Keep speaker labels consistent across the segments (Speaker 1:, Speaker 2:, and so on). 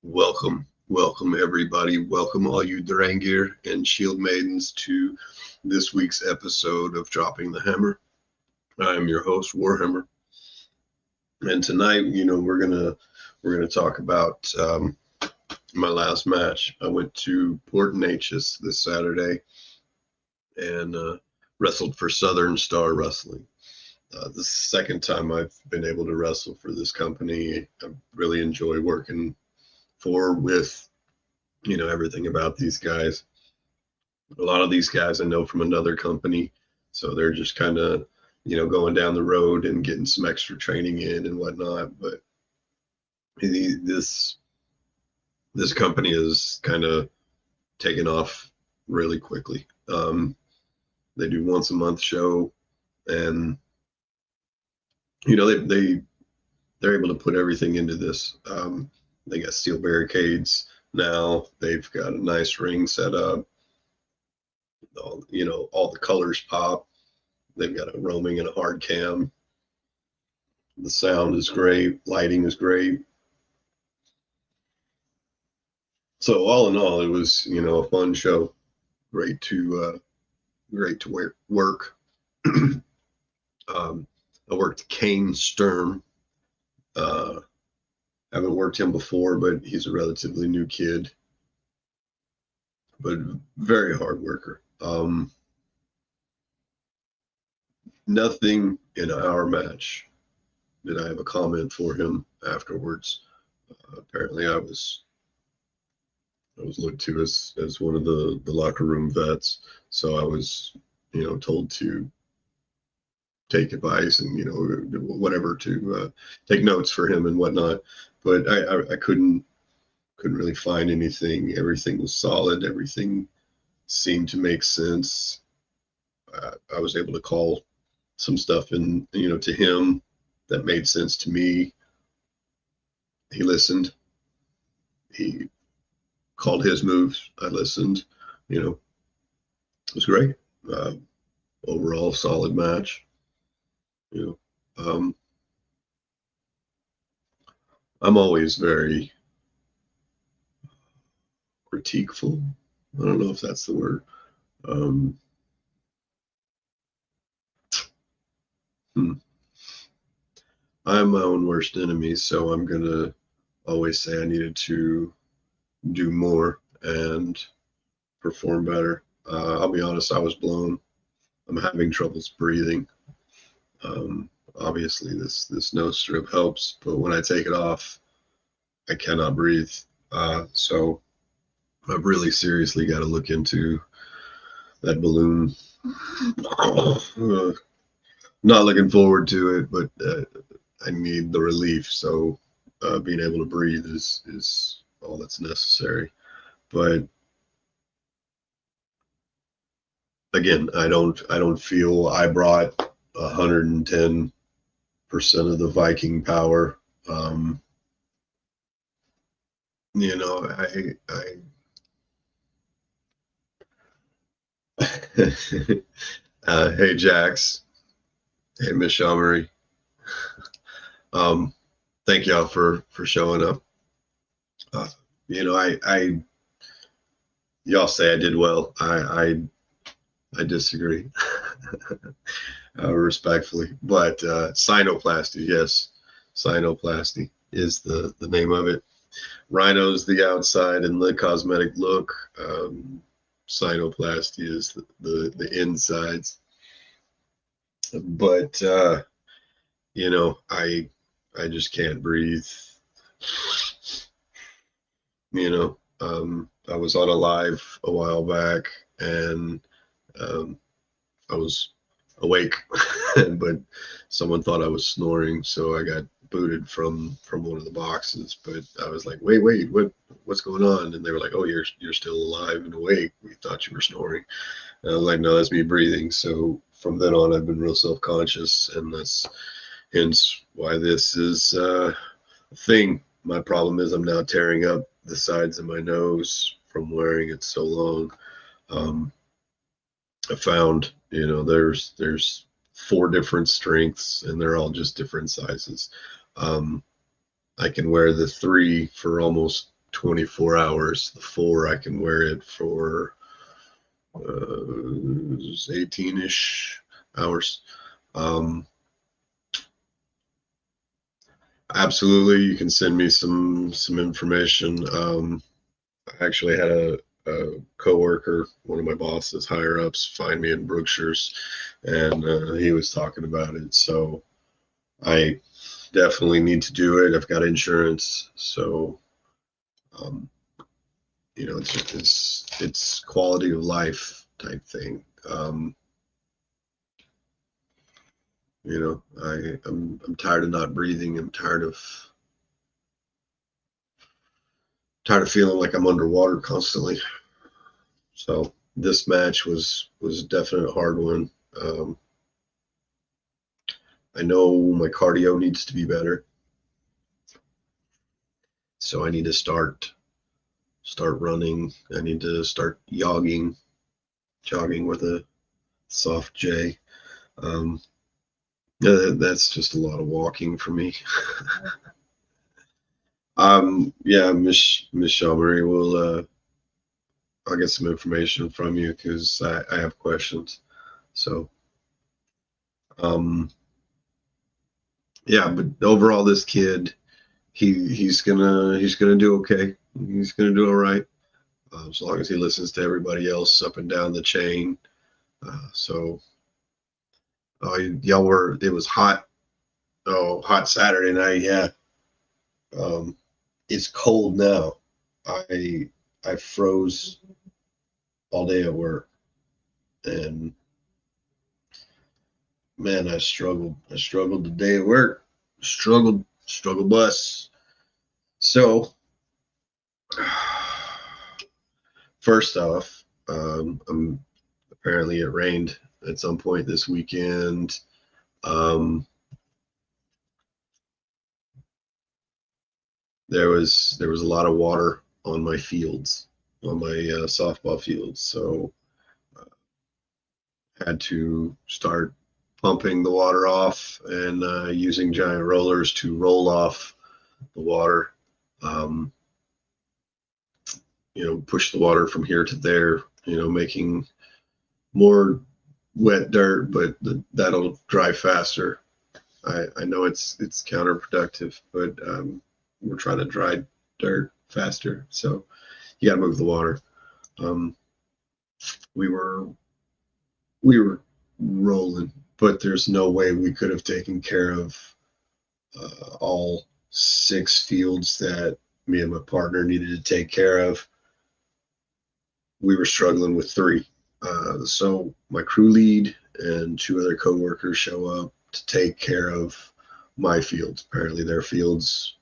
Speaker 1: Welcome everybody. Welcome all you Drangir and Shield Maidens to this week's episode of Dropping the Hammer. I'm your host, Warhammer, and tonight, we're gonna talk about my last match. I went to Port Neches this Saturday and wrestled for Southern Star Wrestling. This is the second time I've been able to wrestle for this company. I really enjoy working with everything about these guys. A lot of these guys I know from another company, so they're just kind of going down the road and getting some extra training in and whatnot. But this company is kind of taken off really quickly. They do once a month show, and they're able to put everything into this. They got steel barricades now. They've got a nice ring set up. All the colors pop. They've got a roaming and a hard cam. The sound is great. Lighting is great. So all in all, it was a fun show. Great to work. I worked Kane Sturm. Haven't worked him before, but he's a relatively new kid, but very hard worker. Nothing in our match did I have a comment for him afterwards. Apparently I was looked to as one of the locker room vets, so I was told to take advice and whatever, to take notes for him and whatnot. But I couldn't really find anything. Everything was solid. Everything seemed to make sense. I was able to call some stuff in to him that made sense to me. He listened. He called his moves. I listened. It was great. Overall solid match. I'm always very critiqueful. I don't know if that's the word. I'm my own worst enemy, so I'm gonna always say I needed to do more and perform better. I'll be honest, I was blown. I'm having troubles breathing. Obviously this nose strip helps, but when I take it off, I cannot breathe. So I've really seriously got to look into that balloon. Not looking forward to it, but I need the relief. So being able to breathe is all that's necessary. But again, I don't feel I brought 110% of the Viking power. Hey Jax, hey Miss Shamery. Thank y'all for showing up. Y'all say I did well. I disagree. Respectfully, but sinoplasty, yes, sinoplasty is the name of it. Rhino's the outside and the cosmetic look. Sinoplasty is the insides. But I just can't breathe. I was on a live a while back and I was awake, but someone thought I was snoring, so I got booted from one of the boxes. But I was like, wait, what's going on? And they were like, oh, you're still alive and awake. We thought you were snoring. And I was like, no, that's me breathing. So from then on, I've been real self-conscious, and that's hence why this is a thing. My problem is I'm now tearing up the sides of my nose from wearing it so long. I found, there's 4 different strengths, and they're all just different sizes. I can wear the 3 for almost 24 hours. The 4, I can wear it for 18-ish hours. Absolutely, you can send me some information. I actually had a coworker, one of my bosses, higher ups, find me in Brookshire's, and he was talking about it. So I definitely need to do it. I've got insurance, so you know, it's quality of life type thing. You know, I'm tired of not breathing. I'm tired of feeling like I'm underwater constantly. So this match was a definite hard one. I know my cardio needs to be better, so I need to start running. I need to start jogging with a soft J. That's just a lot of walking for me. Yeah, Miss Jean-Marie will I'll get some information from you because I have questions. So yeah, but overall this kid, he's gonna do okay. He's gonna do all right, as long as he listens to everybody else up and down the chain. So y'all were, it was hot. Oh, hot Saturday night, yeah. It's cold now. I froze all day at work, and man, I struggled. I struggled the day at work. Struggled bus. So first off, apparently it rained at some point this weekend. There was a lot of water on my fields, on my softball fields, so had to start pumping the water off and using giant rollers to roll off the water. You know, push the water from here to there. You know, making more wet dirt, but that'll dry faster. I know it's counterproductive, but we're trying to dry dirt faster, so you got to move the water. We were rolling, but there's no way we could have taken care of all 6 fields that me and my partner needed to take care of. We were struggling with 3. So my crew lead and 2 other coworkers show up to take care of my fields. Apparently their fields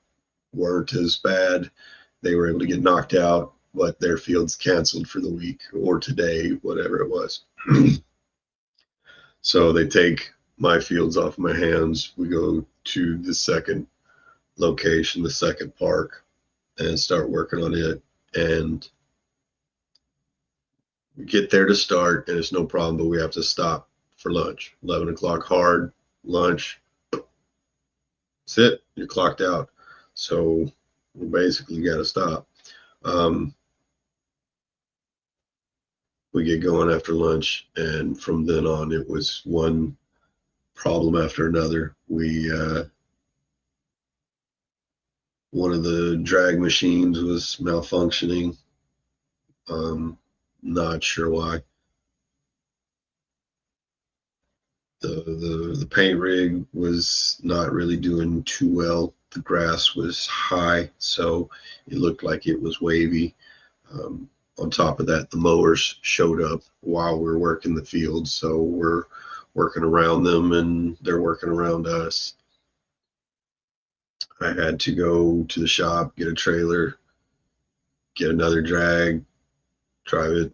Speaker 1: weren't as bad. They were able to get knocked out, but their fields canceled for the week or today, whatever it was. So they take my fields off my hands. We go to the second location, the second park, and start working on it. And we get there to start, and it's no problem, but we have to stop for lunch. 11 o'clock hard, lunch. That's it. You're clocked out. So we basically got to stop. We get going after lunch, and from then on, it was one problem after another. One of the drag machines was malfunctioning. Not sure why. The paint rig was not really doing too well. The grass was high, so it looked like it was wavy. On top of that, the mowers showed up while we're working the field, so we're working around them and they're working around us. I had to go to the shop, get a trailer, get another drag, drive it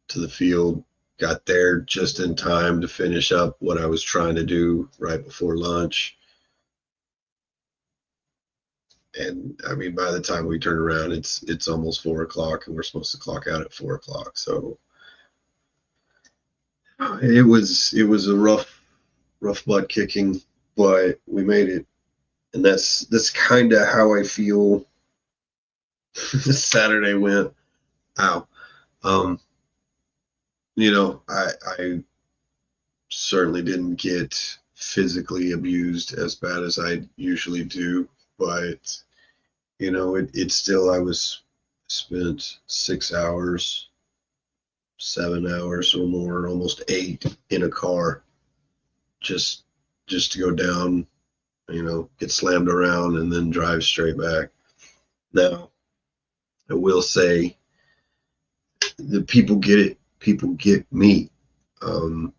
Speaker 1: to the field. Got there just in time to finish up what I was trying to do right before lunch. And I mean, by the time we turn around, it's almost 4 o'clock, and we're supposed to clock out at 4 o'clock. So it was a rough butt kicking, but we made it. And that's kind of how I feel Saturday went. Ow. Um, I certainly didn't get physically abused as bad as I usually do, but it still, I was spent 6 hours, 7 hours or more, almost 8 in a car, just to go down, get slammed around and then drive straight back. Now, I will say the people get it. People get me. Um,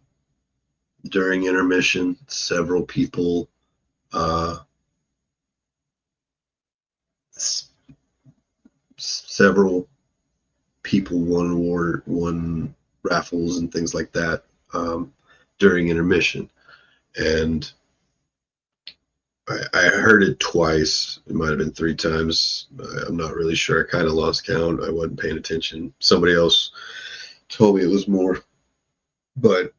Speaker 1: During intermission, uh, several people won raffles and things like that during intermission, and I heard it twice. It might have been 3 times. I'm not really sure. I kind of lost count. I wasn't paying attention. Somebody else told me it was more, but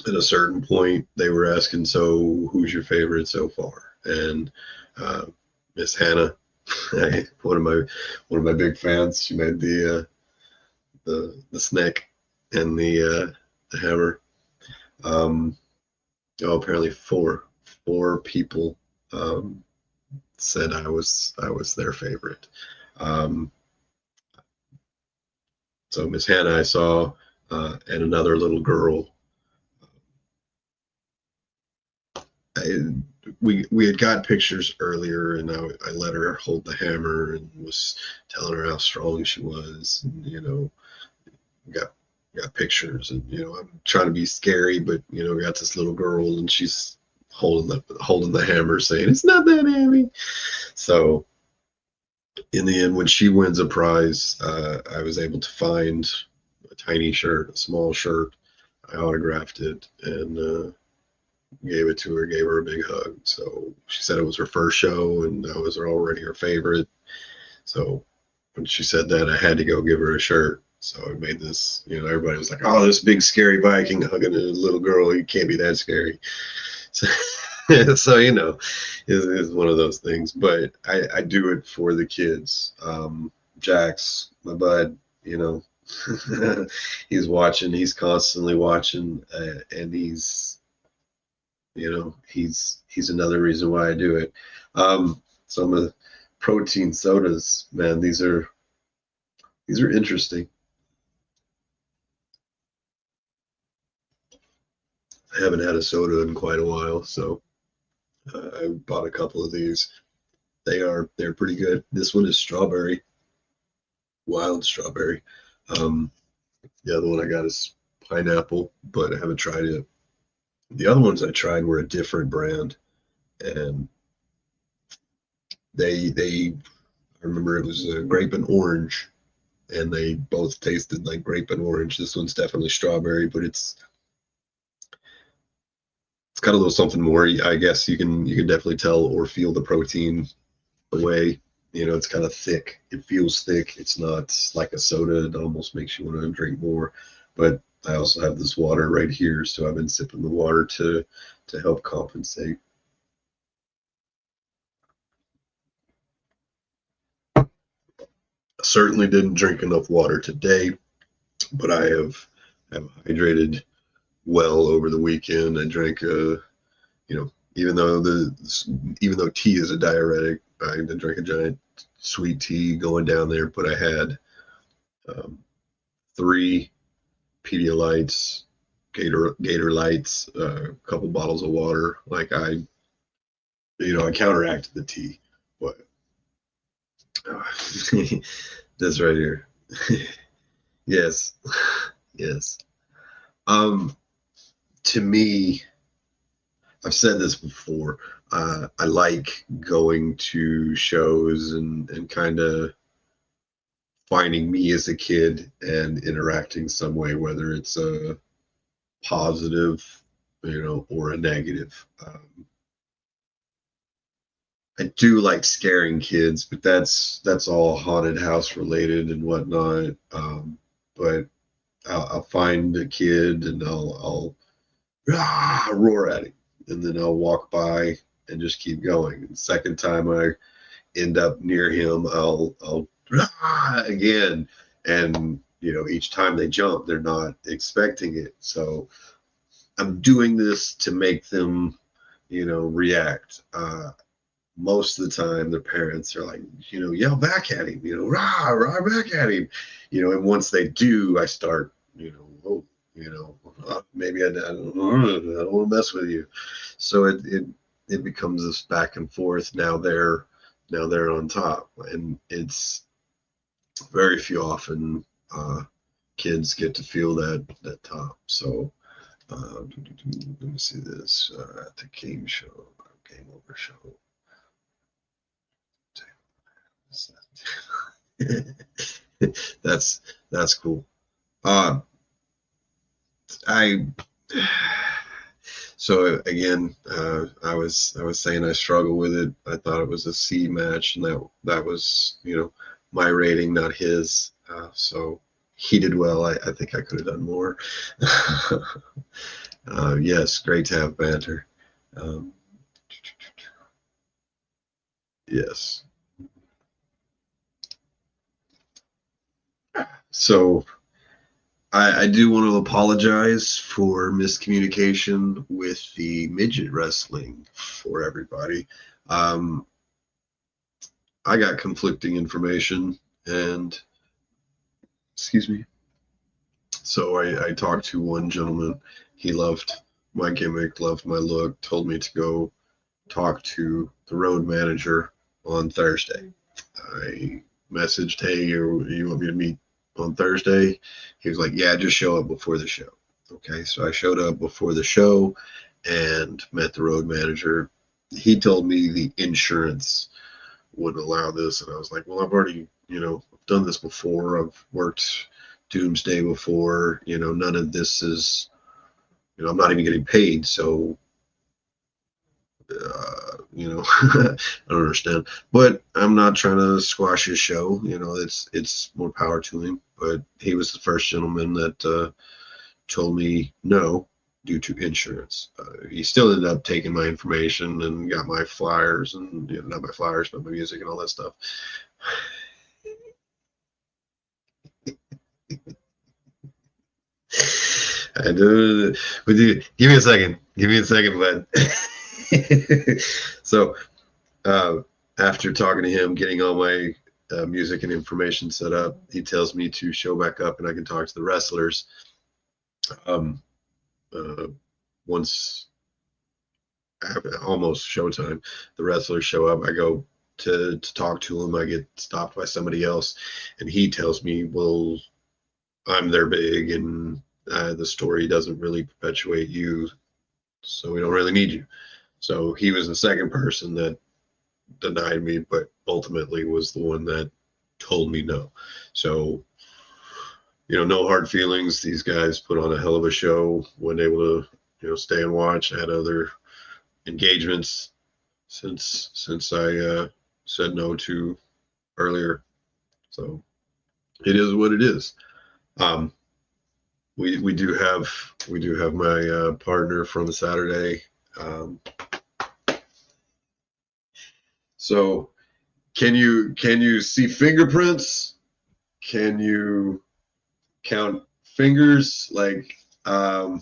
Speaker 1: at a certain point, they were asking, "So, who's your favorite so far?" And uh, Miss Hannah, one of my big fans. She made the snake and the hammer. Apparently four people said I was their favorite. Um, so Miss Hannah I saw, and another little girl. I, we had got pictures earlier, and I let her hold the hammer and was telling her how strong she was. And, got pictures, and I'm trying to be scary, but we got this little girl, and she's holding the hammer, saying it's not that heavy. So in the end, when she wins a prize, I was able to find a tiny shirt, a small shirt. I autographed it and gave it to her, gave her a big hug. So she said it was her first show, and I was already her favorite. So when she said that, I had to go give her a shirt. So I made this, everybody was like, "Oh, this big scary Viking hugging a little girl. He can't be that scary." So, so is one of those things. But I do it for the kids. Jax, my bud, he's watching. He's constantly watching, and he's another reason why I do it. Some of the protein sodas, man, these are interesting. I haven't had a soda in quite a while, so I bought a couple of these. They're pretty good. This one is strawberry, wild strawberry. Um, the other one I got is pineapple, but I haven't tried it. The other ones I tried were a different brand, and they I remember it was grape and orange, and they both tasted like grape and orange. This one's definitely strawberry, but it's got a little something more. I guess you can definitely tell or feel the protein away. It's kind of thick. It feels thick. It's not like a soda. It almost makes you want to drink more. But I also have this water right here, so I've been sipping the water to help compensate. I certainly didn't drink enough water today, but I have hydrated well over the weekend. I drank even though tea is a diuretic, I drank a giant sweet tea going down there, but I had um, 3 Pedialytes, Gator Lights, a couple bottles of water. Like I counteracted the tea, but this right here, yes, yes. Um, to me, I've said this before. I like going to shows and kind of finding me as a kid and interacting some way, whether it's a positive, or a negative. I do like scaring kids, but that's all haunted house related and whatnot. But I'll find a kid and I'll roar at him, and then I'll walk by and just keep going. And the second time I end up near him, I'll again, and each time they jump, they're not expecting it. So I'm doing this to make them, react. Most of the time, their parents are like, yell back at him, rah, rah, back at him, and once they do, I start, oh, maybe I don't want to mess with you. So it becomes this back and forth. Now they're on top, and it's very few often kids get to feel that top. So let me see this at the game over show. That's cool. I so again, I was saying I struggle with it. I thought it was a C match, and that was my rating, not his. So he did well. I think I could have done more. Yes, great to have banter. Yes. So I do want to apologize for miscommunication with the midget wrestling for everybody. I got conflicting information, and excuse me. So I talked to one gentleman. He loved my gimmick, loved my look, told me to go talk to the road manager on Thursday. I messaged, hey, you want me to meet on Thursday? He was like, yeah, just show up before the show. Okay, so I showed up before the show and met the road manager. He told me the insurance wouldn't allow this, and I was like, well, I've already, done this before. I've worked Doomsday before. None of this is, I'm not even getting paid, so I don't understand. But I'm not trying to squash his show. It's more power to him. But he was the first gentleman that told me no due to insurance. He still ended up taking my information and got my flyers and not my flyers, but my music and all that stuff. I do. Give me a second. Give me a second, bud. So after talking to him, getting all my music and information set up, he tells me to show back up and I can talk to the wrestlers. Once almost showtime, the wrestlers show up. I go to talk to them. I get stopped by somebody else, and he tells me, well, I'm their big, and the story doesn't really perpetuate you, so we don't really need you. So he was the second person that denied me, but ultimately was the one that told me no. So, no hard feelings. These guys put on a hell of a show, wasn't able to, stay and watch. I had other engagements since I said no to earlier. So it is what it is. We do have my partner from Saturday. So can you see fingerprints? Can you count fingers? Like how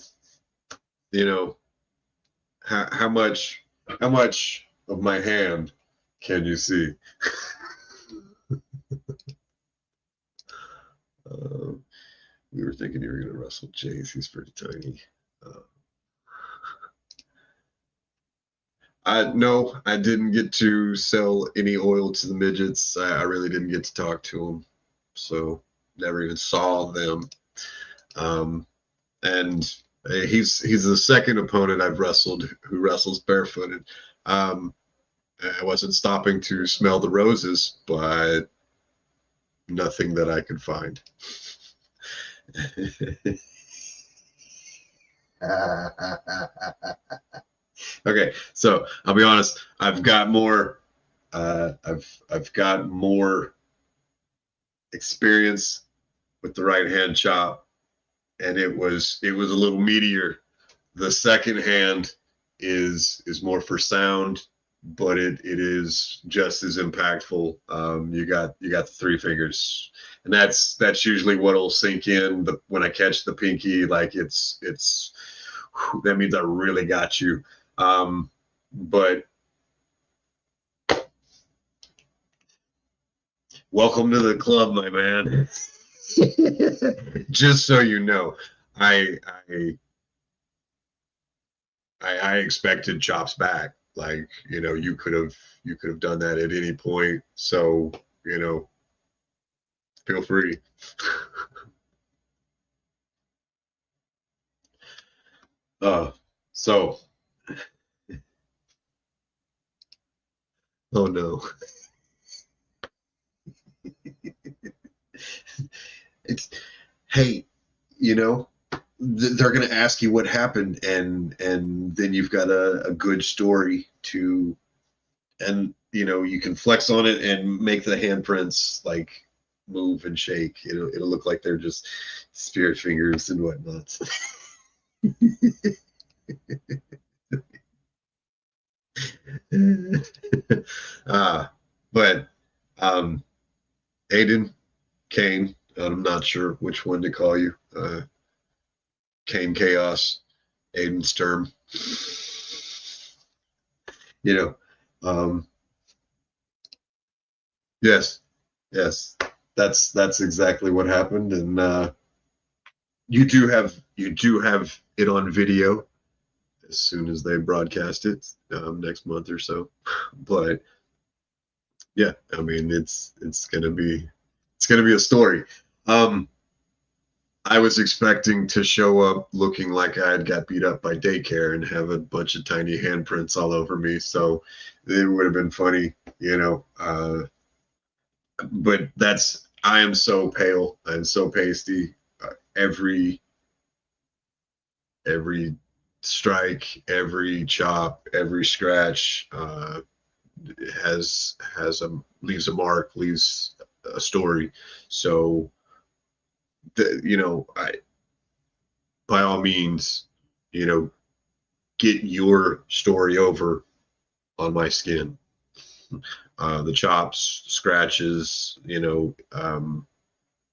Speaker 1: much of my hand can you see? We were thinking you were going to wrestle Jace. He's pretty tiny. No, I didn't get to sell any oil to the midgets. I really didn't get to talk to them, so never even saw them. And he's the second opponent I've wrestled who wrestles barefooted. I wasn't stopping to smell the roses, but nothing that I could find. Okay, so I'll be honest. I've got more. I've got more experience with the right hand chop, and it was a little meatier. The second hand is more for sound, but it is just as impactful. You got the three fingers, and that's usually what'll sink in. When I catch the pinky, like it's that means I really got you. But welcome to the club, my man. Just so you know, I I I expected chops back. Like, you could have done that at any point. So, feel free. Uh, so, oh no. It's hey, you know, they're going to ask you what happened, and then you've got a good story to, and you can flex on it and make the handprints like move and shake. It'll look like they're just spirit fingers and whatnot. uh, but um, Aiden, Kane, I'm not sure which one to call you. Kane Chaos, Aiden Sturm. You know, um, yes, yes, that's exactly what happened, and you do have it on video as soon as they broadcast it next month or so. But yeah, I mean it's gonna be a story. Um, I was expecting to show up looking like I had got beat up by daycare and have a bunch of tiny handprints all over me. So it would have been funny, but I am so pale. I'm so pasty. Every every strike, every chop, every scratch has a leaves a mark, leaves a story. So I by all means, you know, get your story over on my skin. The chops, scratches,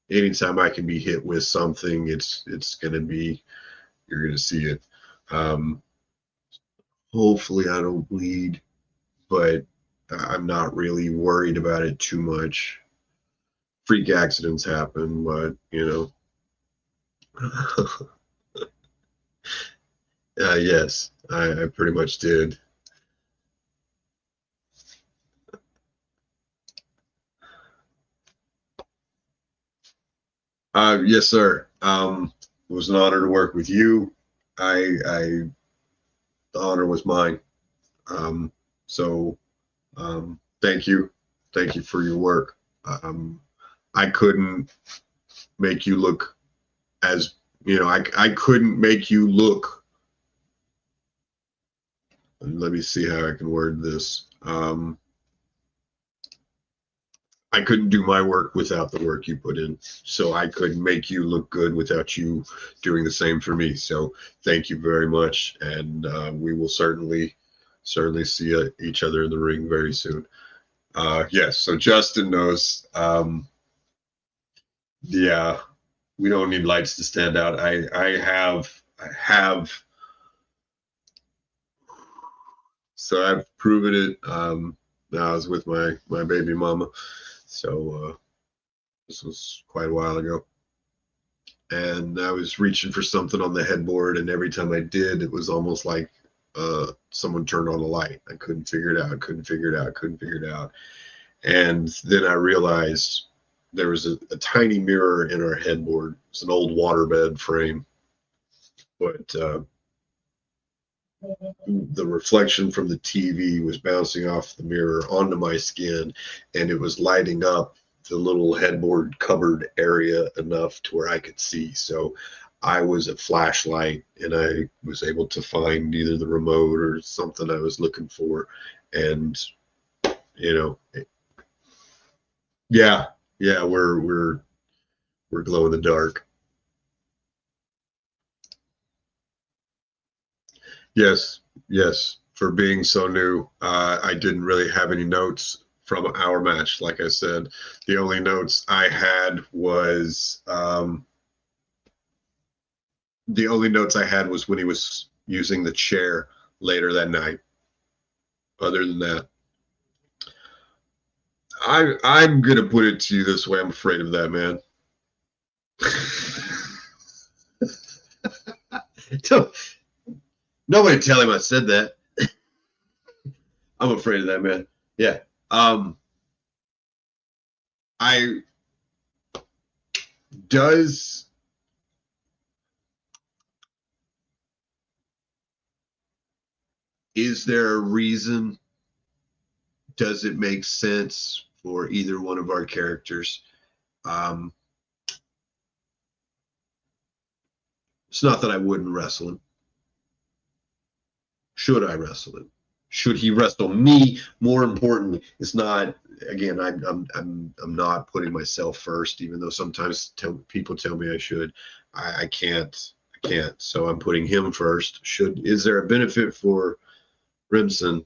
Speaker 1: anytime I can be hit with something, it's gonna be you're gonna see it. Um, Hopefully, I don't bleed, but I'm not really worried about it too much. Freak accidents happen, but yes, I pretty much did. Yes, sir. It was an honor to work with you. I the honor was mine. Um, so thank you for your work. I couldn't make you look as I couldn't make you look. Let me see how I can word this. I couldn't do my work without the work you put in. So I couldn't make you look good without you doing the same for me. So thank you very much, and we will certainly see each other in the ring very soon. Yes. So Justin knows. Yeah, we don't need lights to stand out. I have. So I've proven it. I was with my baby mama. So this was quite a while ago. And I was reaching for something on the headboard, and every time I did, it was almost like someone turned on a light. I couldn't figure it out, couldn't figure it out, couldn't figure it out. And then I realized there was a tiny mirror in our headboard. It's an old waterbed frame, but the reflection from the TV was bouncing off the mirror onto my skin, and it was lighting up the little headboard cupboard area enough to where I could see. So I was a flashlight, and I was able to find either the remote or something I was looking for. And you know, yeah, yeah, we're glow in the dark. Yes, yes. for being so new. I didn't really have any notes from our match. Like I said, the only notes I had was when he was using the chair later that night. Other than that, I'm gonna put it to you this way. I'm afraid of that man. Nobody tell him I said that. I'm afraid of that man. Yeah. I does is there a reason? Does it make sense for either one of our characters? Um, it's not that I wouldn't wrestle him. Should I wrestle him? Should he wrestle me? More importantly, it's not. Again, I'm not putting myself first, even though sometimes people tell me I should. I can't. I can't. So I'm putting him first. Is there a benefit for Remsen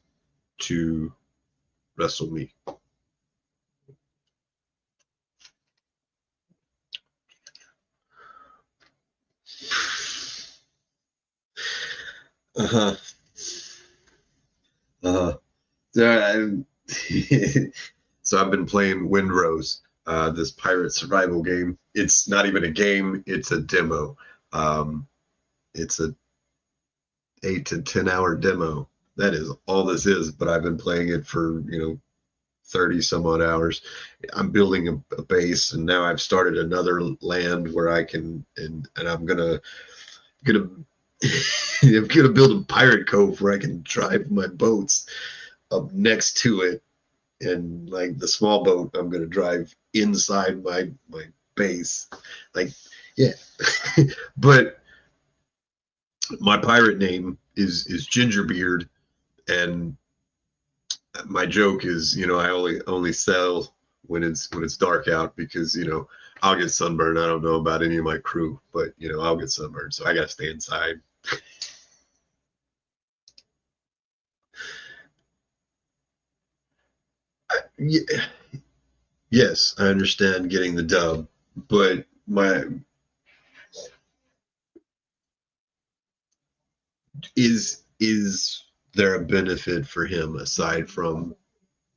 Speaker 1: to wrestle me? Uh-huh. Uh-huh. So I've been playing Windrose, this pirate survival game. It's not even a game, it's a demo. It's a 8 to 10 hour demo. That is all this is, but I've been playing it for 30 some odd hours. I'm building a base, and now I've started another land where I can and I'm gonna I'm gonna build a pirate cove where I can drive my boats up next to it, and like the small boat I'm gonna drive inside my base. Like, yeah. But my pirate name is Gingerbeard, and my joke is, I only sell when it's dark out, because I'll get sunburned. I don't know about any of my crew, but I'll get sunburned, so I gotta stay inside. Yeah, yes, I understand getting the dub, but is there a benefit for him aside from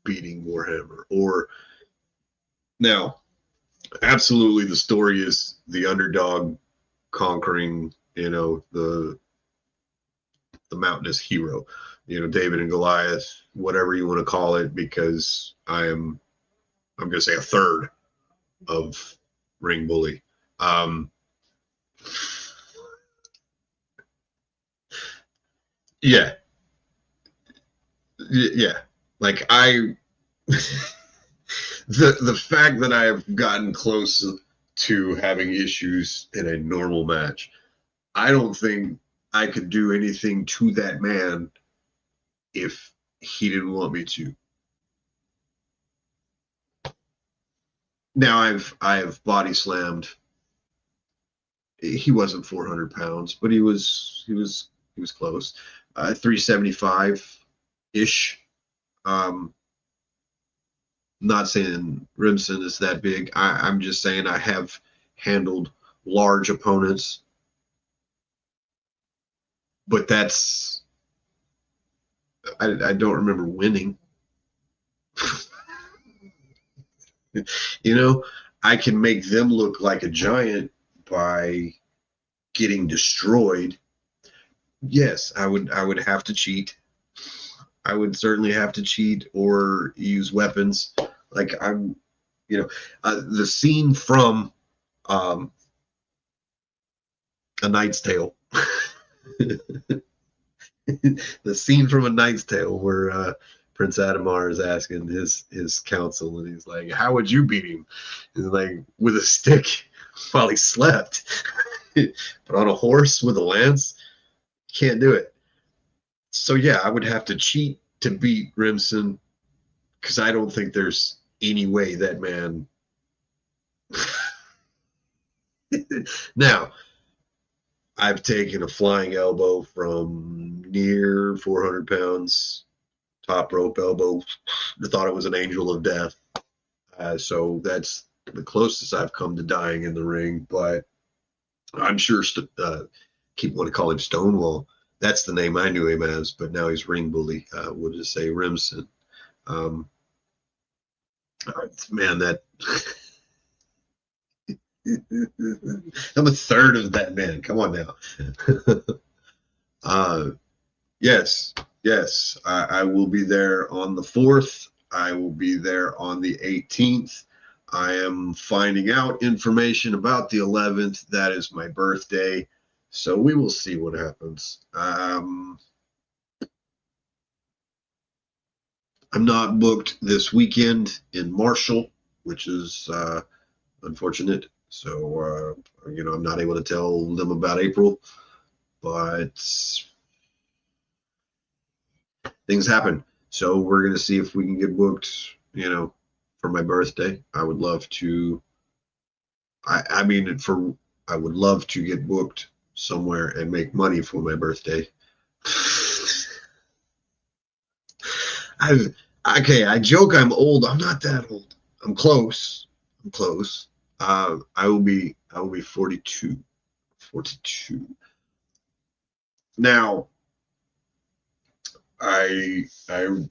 Speaker 1: beating Warhammer? Or now, absolutely, the story is the underdog conquering, the mountainous hero, David and Goliath, whatever you want to call it, because I'm going to say a third of Ring Bully. Yeah, yeah. Like the fact that I have gotten close to having issues in a normal match, I don't think I could do anything to that man if he didn't want me to. Now I've body slammed. He wasn't 400 pounds, but he was close. 375 ish. Not saying Remsen is that big. I'm just saying I have handled large opponents, but I don't remember winning. I can make them look like a giant by getting destroyed. Yes, I would have to cheat. I would certainly have to cheat or use weapons. Like the scene from A Knight's Tale. The scene from A Knight's Tale where Prince Adamar is asking his counsel, and he's like, "How would you beat him?" He's like, "With a stick while he slept." But on a horse with a lance, can't do it. So yeah, I would have to cheat to beat Remsen, because I don't think there's any way that man. Now, I've taken a flying elbow from near 400 pounds, top rope elbow. I thought it was an angel of death. So that's the closest I've come to dying in the ring. But I'm sure keep want to call him Stonewall. That's the name I knew him as, but now he's Ring Bully. We'll just say Rimson. Um, man, that I'm a third of that man. Come on now. Yes, yes, I will be there on the 4th. I will be there on the 18th. I am finding out information about the 11th. That is my birthday. So we will see what happens. I'm not booked this weekend in Marshall, which is unfortunate. So, I'm not able to tell them about April, but things happen. So we're going to see if we can get booked, for my birthday. I would love to, I would love to get booked somewhere and make money for my birthday. I joke I'm old. I'm not that old. I'm close. I'm close. I will be 42. 42. Now, I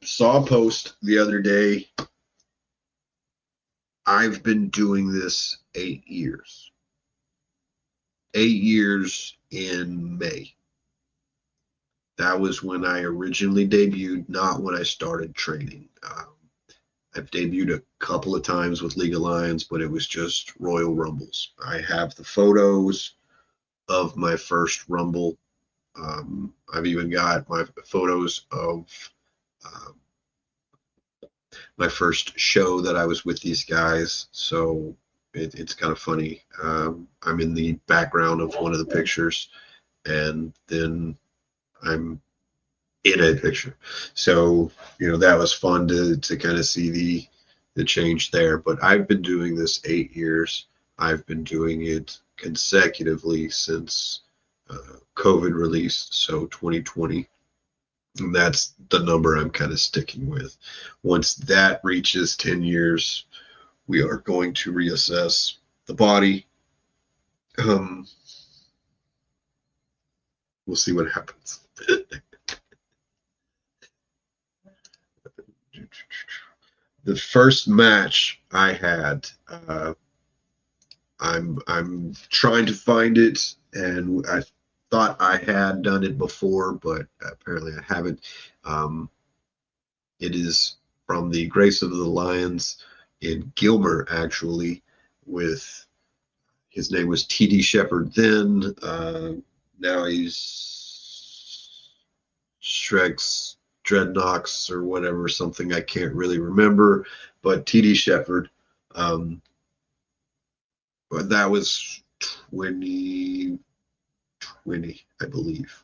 Speaker 1: saw a post the other day. I've been doing this 8 years. 8 years in May. That was when I originally debuted, not when I started training. I've debuted a couple of times with League of Lions, but it was just Royal Rumbles. I have the photos of my first Rumble. I've even got my photos of uh, my first show that I was with these guys. So it's kind of funny. I'm in the background of one of the pictures, and then I'm in a picture. So, that was fun to kind of see the change there. But I've been doing this 8 years. I've been doing it consecutively since COVID released, so 2020. And that's the number I'm kind of sticking with. Once that reaches 10 years, we are going to reassess the body. We'll see what happens. The first match I had, I'm trying to find it, and I thought I had done it before, but apparently I haven't. It is from the Grace of the Lions in Gilmer, actually, with his name was T.D. Shepard then. Now he's Shrek's Dreadnoks or whatever, something I can't really remember. But T.D. Shepard, that was 2020, I believe,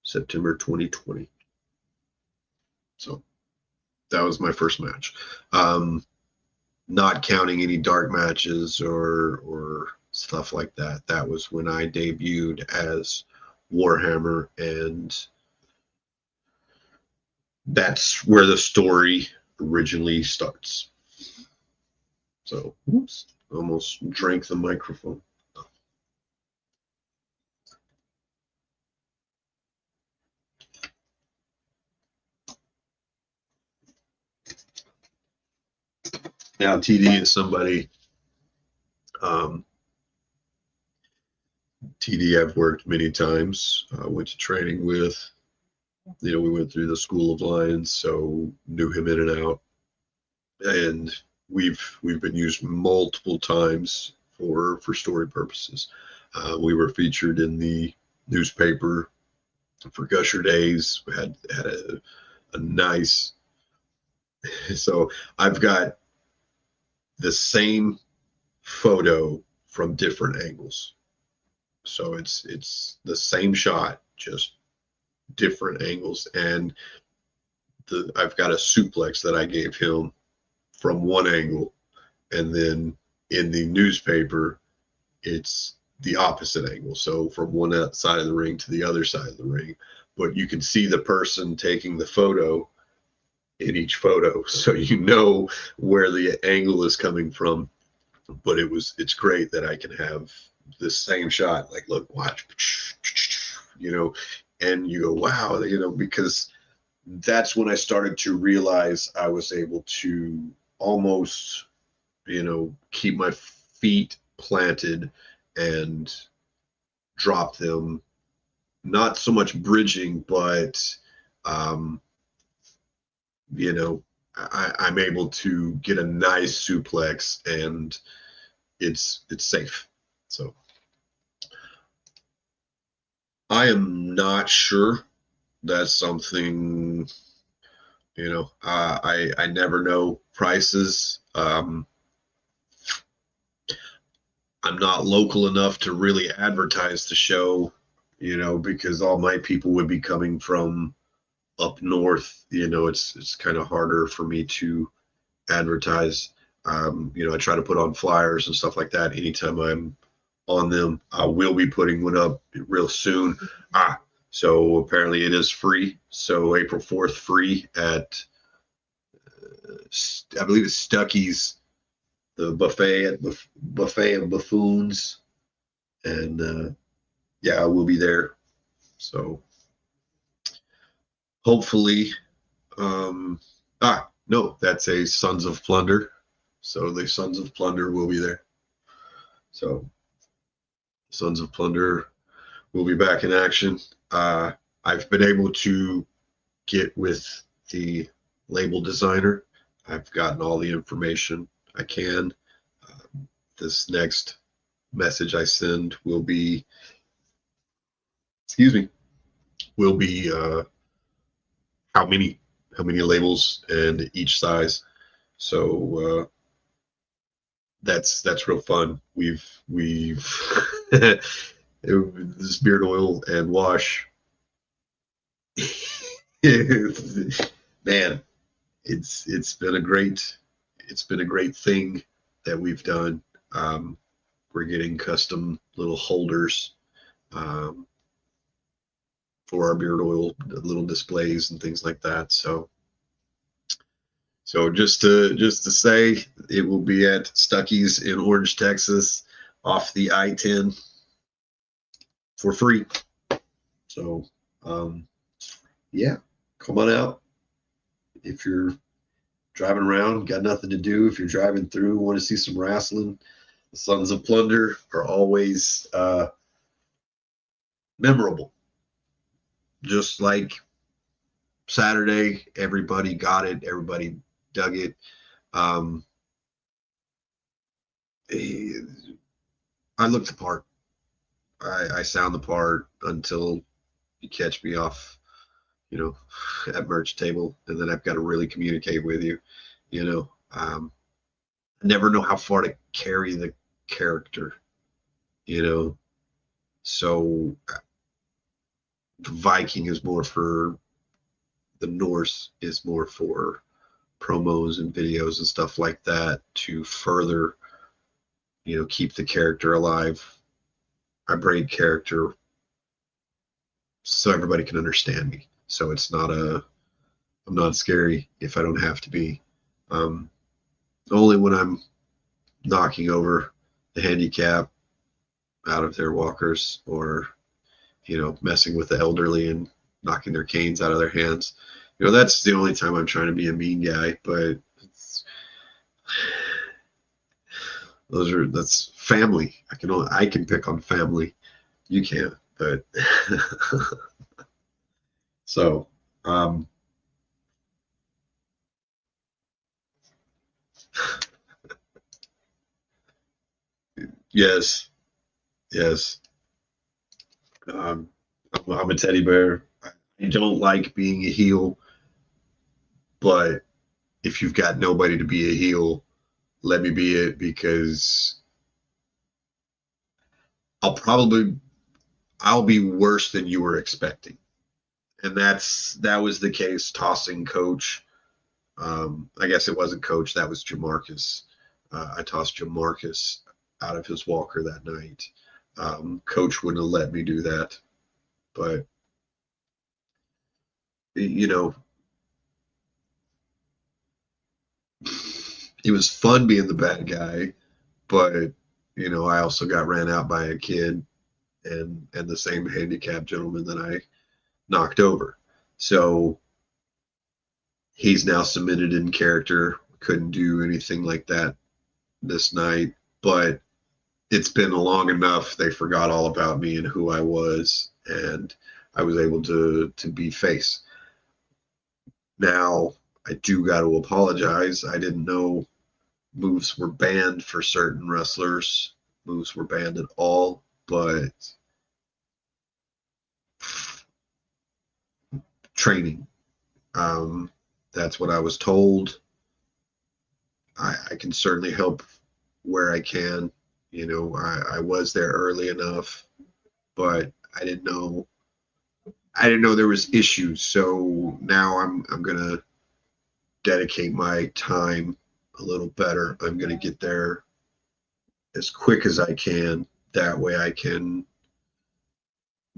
Speaker 1: September 2020. So that was my first match. Not counting any dark matches or stuff like that. That was when I debuted as Warhammer, and that's where the story originally starts. So, oops, almost drank the microphone. Now, TD is somebody, TD I've worked many times, went to training with. We went through the School of Lions, so knew him in and out. And we've been used multiple times for story purposes. We were featured in the newspaper for Gusher Days. We had a nice. So I've got the same photo from different angles. So it's the same shot, just different angles. And I've got a suplex that I gave him from one angle, and then in the newspaper, it's the opposite angle. So from one side of the ring to the other side of the ring, but you can see the person taking the photo in each photo. So you know where the angle is coming from. But it's great that I can have this same shot, like, look, watch, and you go, wow, because that's when I started to realize I was able to almost, keep my feet planted and drop them, not so much bridging, but, I'm able to get a nice suplex and it's safe. So I am not sure. That's something, I never know prices. I'm not local enough to really advertise the show, because all my people would be coming from up north. It's kind of harder for me to advertise. I try to put on flyers and stuff like that anytime I'm on them. I will be putting one up real soon. So apparently it is free. So April 4th, free at, I believe it's Stuckey's, the buffet of buffoons. And yeah, I will be there. So hopefully, no, that's a Sons of Plunder. So the Sons of Plunder will be there. So Sons of Plunder will be back in action. I've been able to get with the label designer. I've gotten all the information I can. This next message I send will be, how many labels and each size. So that's real fun. We've this beard oil and wash. Man, it's been a great thing that we've done. We're getting custom little holders for our beard oil, little displays and things like that. So just to say, it will be at Stuckey's in Orange, Texas, off the I-10 for free. So yeah, come on out. If you're driving around, got nothing to do, if you're driving through, want to see some wrestling, the Sons of Plunder are always memorable. Just like Saturday, everybody got it, everybody dug it. I look the part. I sound the part until you catch me off, at merch table, and then I've got to really communicate with you. I never know how far to carry the character. So the Viking is more for, the Norse is more for promos and videos and stuff like that to further, keep the character alive. I braid character so everybody can understand me. So I'm not scary if I don't have to be. Only when I'm knocking over the handicap out of their walkers, or, messing with the elderly and knocking their canes out of their hands. That's the only time I'm trying to be a mean guy, but that's family. I can pick on family. You can't, but so yes. I'm a teddy bear. I don't like being a heel, but if you've got nobody to be a heel, let me be it, because I'll be worse than you were expecting. And that was the case tossing Coach. I guess it wasn't Coach, that was Jamarcus. I tossed Jamarcus out of his walker that night. Coach wouldn't have let me do that, but you know, it was fun being the bad guy, but you know, I also got ran out by a kid and the same handicapped gentleman that I knocked over. So he's now submitted in character. Couldn't do anything like that this night, but it's been long enough. They forgot all about me and who I was, and I was able to be face. Now I do got to apologize. I didn't know moves were banned for certain wrestlers. Moves were banned at all, but training. That's what I was told. I can certainly help where I can. You know, I was there early enough, but I didn't know there was issues. So now I'm gonna dedicate my time a little better. I'm gonna get there as quick as I can. That way I can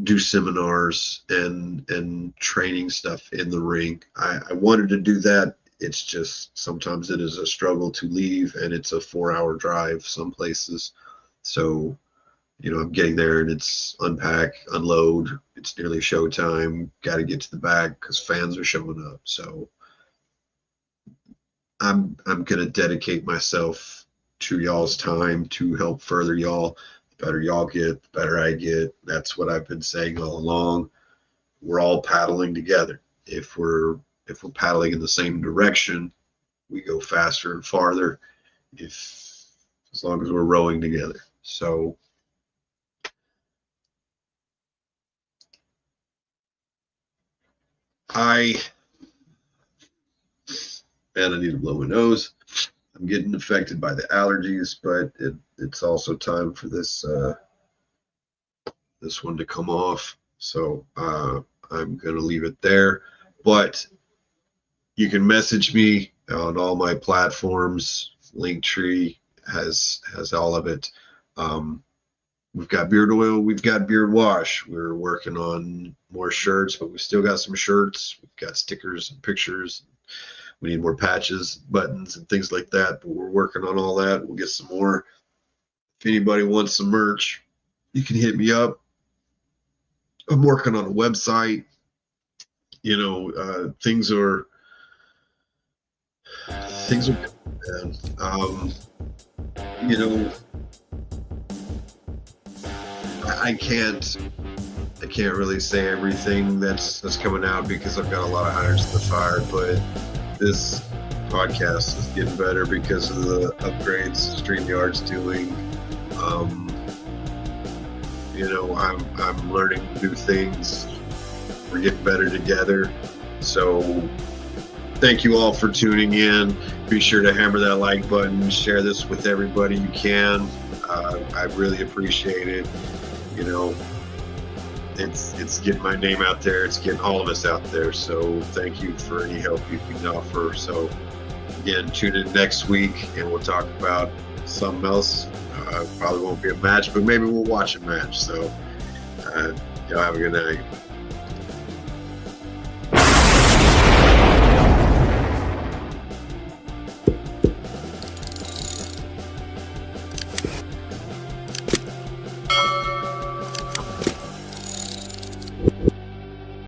Speaker 1: do seminars and training stuff in the ring. I wanted to do that. It's just sometimes it is a struggle to leave, and it's a 4-hour drive some places. So, you know, I'm getting there and it's unpack, unload. It's nearly showtime. Got to get to the back because fans are showing up. So I'm gonna dedicate myself to y'all's time to help further y'all. The better y'all get, the better I get. That's what I've been saying all along. We're all paddling together. If we're paddling in the same direction, we go faster and farther. As long as we're rowing together. So I need to blow my nose. I'm getting affected by the allergies, but it's also time for this one to come off. So I'm gonna leave it there. But you can message me on all my platforms. Linktree has all of it. We've got beard oil, we've got beard wash. We're working on more shirts, but we still got some shirts. We've got stickers and pictures. We need more patches, buttons, and things like that, but we're working on all that. We'll get some more. If anybody wants some merch, you can hit me up. I'm working on a website. You know, things are you know, I can't really say everything that's coming out because I've got a lot of irons in the fire, but this podcast is getting better because of the upgrades StreamYard's doing. You know, I'm learning new things. We're getting better together. So thank you all for tuning in. Be sure to hammer that like button. Share this with everybody you can. I really appreciate it. You know, it's getting my name out there. It's getting all of us out there. So thank you for any help you can offer. So again, tune in next week and we'll talk about something else. Probably won't be a match, but maybe we'll watch a match. So y'all have a good night.